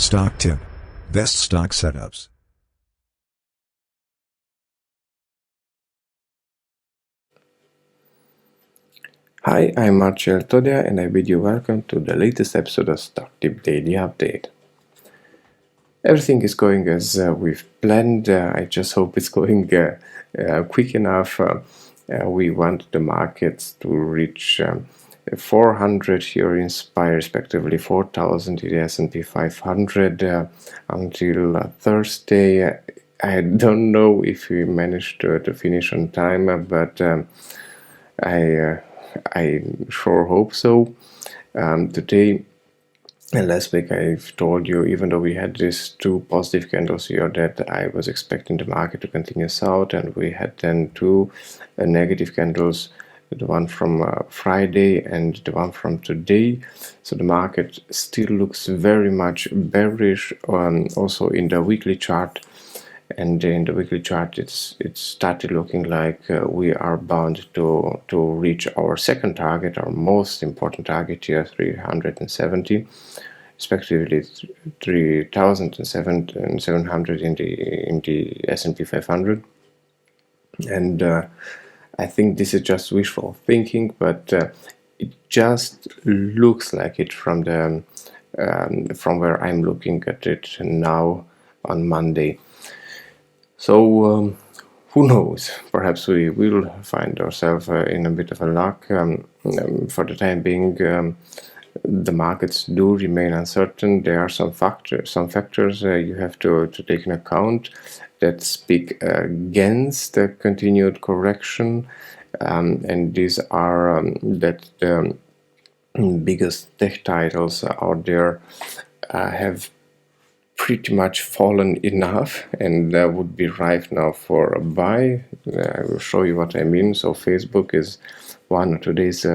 Stock tip. Best stock setups. Hi, I'm Marcel Todia and I bid you welcome to the latest episode of Stock Tip Daily Update. Everything is going as we've planned. I just hope it's going quick enough. We want the markets to reach 400 here in SPY, respectively 4,000 in the S&P 500 until Thursday. I don't know if we managed to finish on time, but I sure hope so. Today and last week I've told you, even though we had these two positive candles here, that I was expecting the market to continue south, and we had then two negative candles, the one from Friday and the one from today. So the market still looks very much bearish, also in the weekly chart. And in the weekly chart, it started looking like we are bound to reach our second target, our most important target here, 370, respectively 3,700 in the S&P 500. And I think this is just wishful thinking, but it just looks like it from the from where I'm looking at it now on Monday. So who knows? Perhaps we will find ourselves in a bit of a luck. For the time being, the markets do remain uncertain. There are some factors you have to take into account that speak against the continued correction, and these are that the biggest tech titles out there have pretty much fallen enough and would be ripe now for a buy. I will show you what I mean. So Facebook is one of today's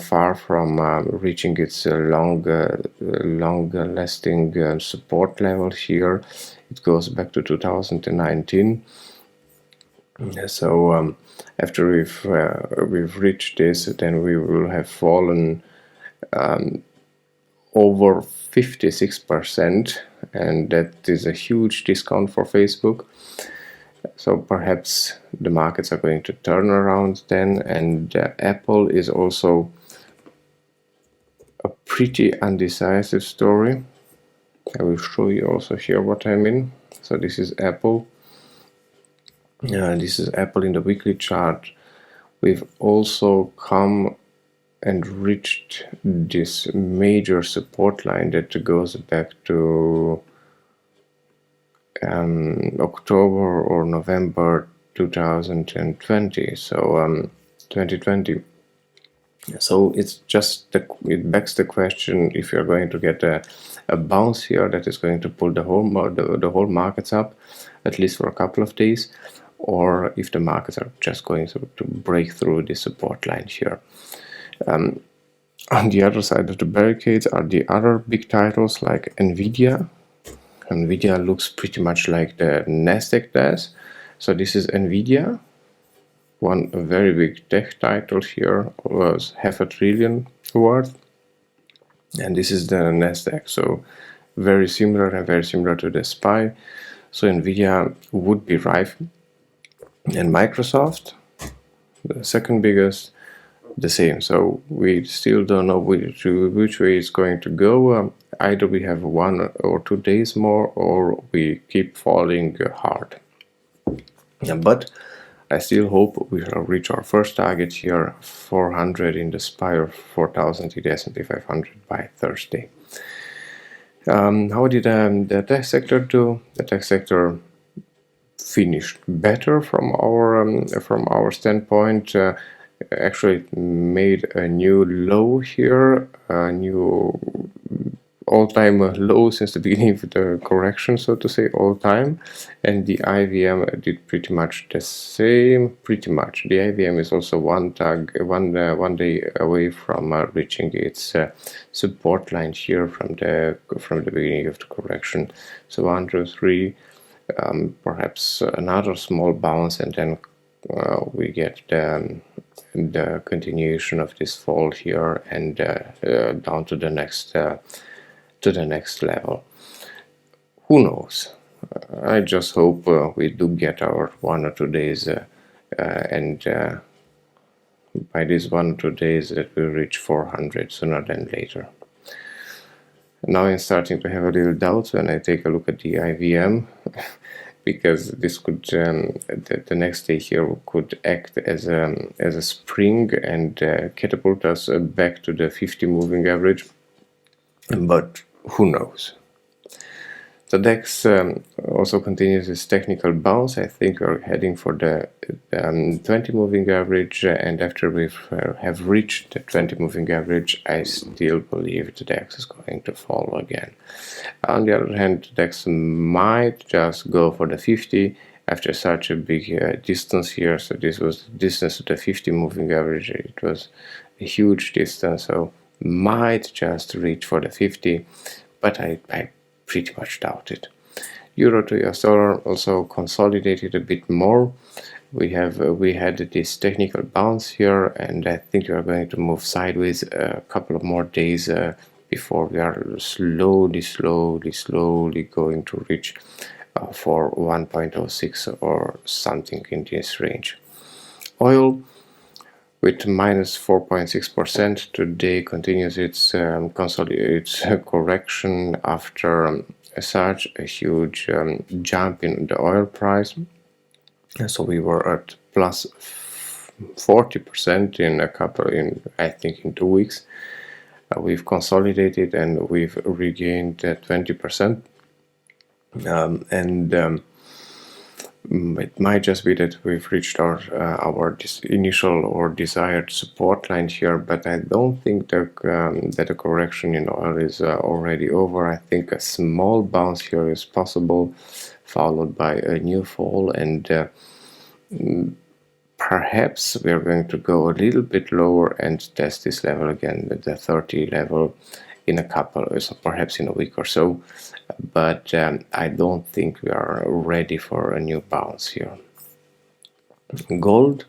far from reaching its long-lasting support level here. It goes back to 2019. So after we've reached this, then we will have fallen over 56%, and that is a huge discount for Facebook. So perhaps the markets are going to turn around then, and Apple is also a pretty undecisive story. I will show you also here what I mean. So this is Apple. This is Apple in the weekly chart. We've also come and reached this major support line that goes back to October or November 2020. So 2020. So it's just it begs the question if you're going to get a bounce here that is going to pull the whole markets up, at least for a couple of days, or if the markets are just going to break through the support line here. On the other side of the barricades are the other big titles like Nvidia. Nvidia looks pretty much like the Nasdaq does. So this is Nvidia, one very big tech title here, was $500 billion worth, and this is the Nasdaq. So very similar to the SPY. So Nvidia would be rife, and Microsoft, the second biggest, the same. So we still don't know which way it's going to go. Either we have 1 or 2 days more, or we keep falling hard. But I still hope we shall reach our first target here, 400 in the SPY or 4,000 in the S&P 500 by Thursday. How did the tech sector do? The tech sector finished better from our standpoint. Actually, it made a new low here, a new all-time low since the beginning of the correction, so to say, all time. And the IVM did pretty much the same. Pretty much, the IVM is also one day away from reaching its support line here from the beginning of the correction. So 1, 2, 3, perhaps another small bounce, and then we get the the continuation of this fall here and down to the next level. Who knows? I just hope we do get our 1 or 2 days, and by these 1 or 2 days that we reach 400 sooner than later. Now I'm starting to have a little doubt when I take a look at the IVM, because this could the next day here could act as a spring and catapult us back to the 50 moving average, but who knows. The DAX also continues its technical bounce. I think we're heading for the 20 moving average, and after we have reached the 20 moving average, I still believe the DAX is going to fall again. On the other hand, the DAX might just go for the 50 after such a big distance here. So this was the distance to the 50 moving average. It was a huge distance, so might just reach for the 50, but I pretty much doubt it. Euro to US dollar also consolidated a bit more. We had this technical bounce here, and I think we are going to move sideways a couple of more days before we are slowly going to reach for 1.06 or something in this range. Oil with minus 4.6% today continues its correction after such a huge jump in the oil price. So we were at plus 40% I think in 2 weeks. We've consolidated and we've regained 20%, it might just be that we've reached our initial or desired support line here, but I don't think that the correction in oil is already over. I think a small bounce here is possible, followed by a new fall, and perhaps we are going to go a little bit lower and test this level again, the 30 level, in a couple, so perhaps in a week or so, but I don't think we are ready for a new bounce here. Gold,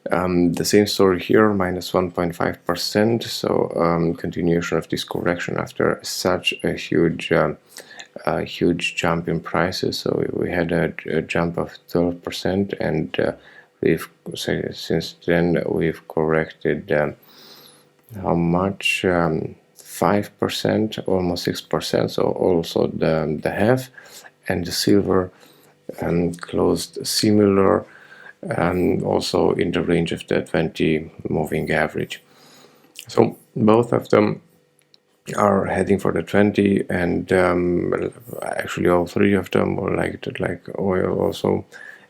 the same story here, minus 1.5%, so continuation of this correction after such a huge jump in prices. So we had a jump of 12%, and since then we've corrected how much? 5%, almost 6%, so also the half, and the silver closed similar, also in the range of the 20 moving average. So both of them are heading for the 20, and actually all three of them were like oil also,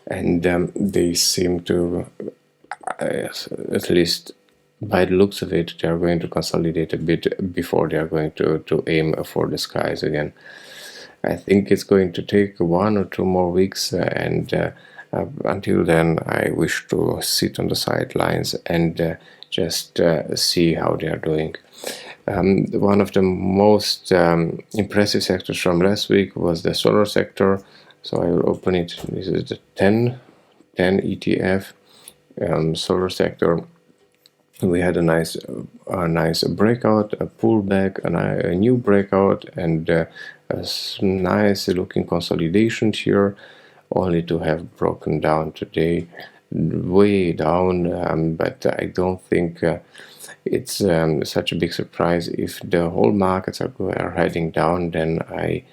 and they seem to, at least by the looks of it, they are going to consolidate a bit before they are going to aim for the skies again. I think it's going to take 1 or 2 more weeks, and until then I wish to sit on the sidelines and just see how they are doing. One of the most impressive sectors from last week was the solar sector, so I will open it. This is the 10 ETF solar sector. We had a nice breakout, a pullback, a new breakout, and a nice looking consolidation here, only to have broken down today, way down. But I don't think it's such a big surprise. If the whole markets are heading down, then I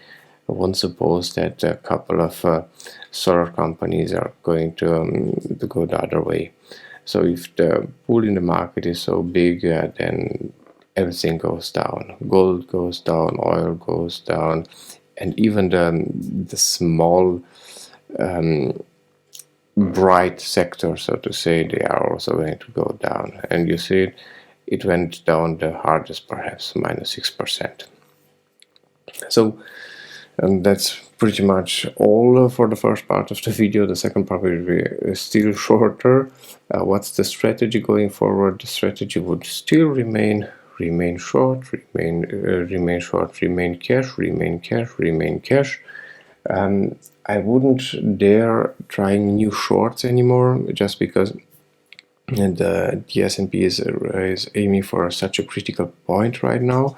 won't suppose that a couple of solar companies are going to go the other way. So if the pool in the market is so big, then everything goes down. Gold goes down, oil goes down, and even the small bright sector, so to say, they are also going to go down. And you see it went down the hardest, perhaps minus 6%. So that's pretty much all for the first part of the video. The second part will be still shorter. What's the strategy going forward? The strategy would still remain short, remain short, remain cash. I wouldn't dare trying new shorts anymore, just because and the S&P is aiming for such a critical point right now,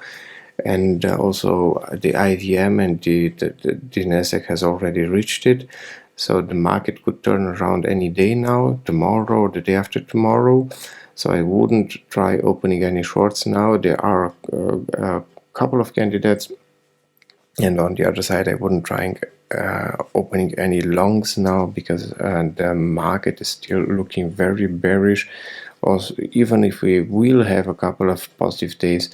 and also the IVM and the Nasdaq has already reached it. So the market could turn around any day now, tomorrow or the day after tomorrow. So I wouldn't try opening any shorts now. There are a couple of candidates, and on the other side I wouldn't try opening any longs now, because the market is still looking very bearish. Also, even if we will have a couple of positive days,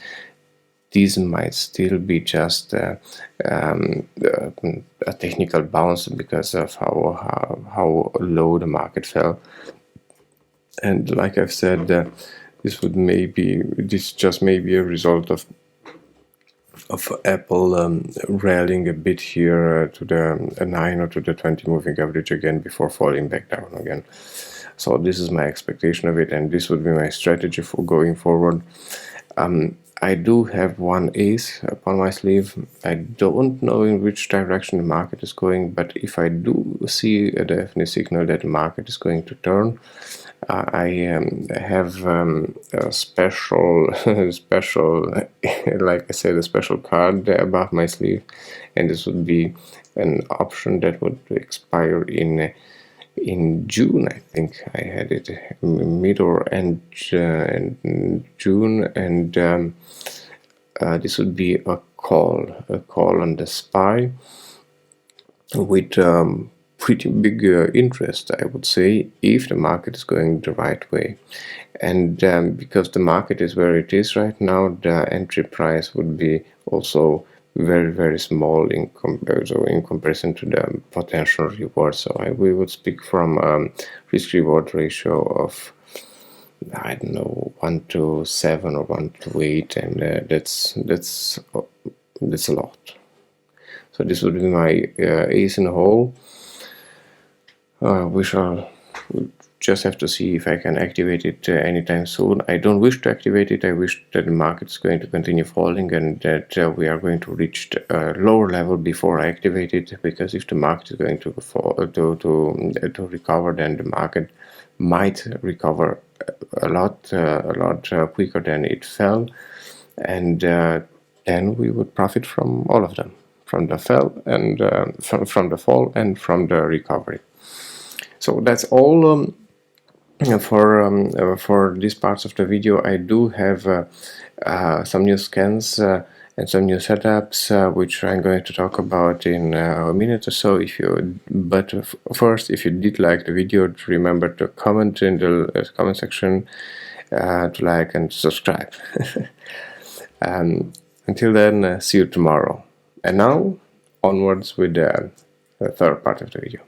these might still be just a technical bounce because of how low the market fell. And like I've said, this just may be a result of Apple rallying a bit here to the 9 or to the 20 moving average again before falling back down again. So this is my expectation of it, and this would be my strategy for going forward. I do have one ace upon my sleeve. I don't know in which direction the market is going, but if I do see a definite signal that the market is going to turn, I have a special, like I said, a special card above my sleeve, and this would be an option that would expire in June. I think I had it mid or end June, and this would be a call on the SPY with pretty big interest, I would say, if the market is going the right way. And because the market is where it is right now, the entry price would be also very, very small in comparison to the potential reward. So we would speak from risk-reward ratio of, I don't know, 1 to 7 or 1 to 8, and that's a lot. So this would be my ace in the hole. We just have to see if I can activate it anytime soon. I don't wish to activate it. I wish that the market is going to continue falling, and that we are going to reach a lower level before I activate it, because if the market is going to fall to recover, then the market might recover a lot quicker than it fell, and then we would profit from all of them, from the fall and from the fall and from the recovery. So that's all for these parts of the video. I do have some new scans and some new setups, which I'm going to talk about in a minute or so. But first, if you did like the video, remember to comment in the comment section, to like and subscribe. Until then, see you tomorrow. And now, onwards with the third part of the video.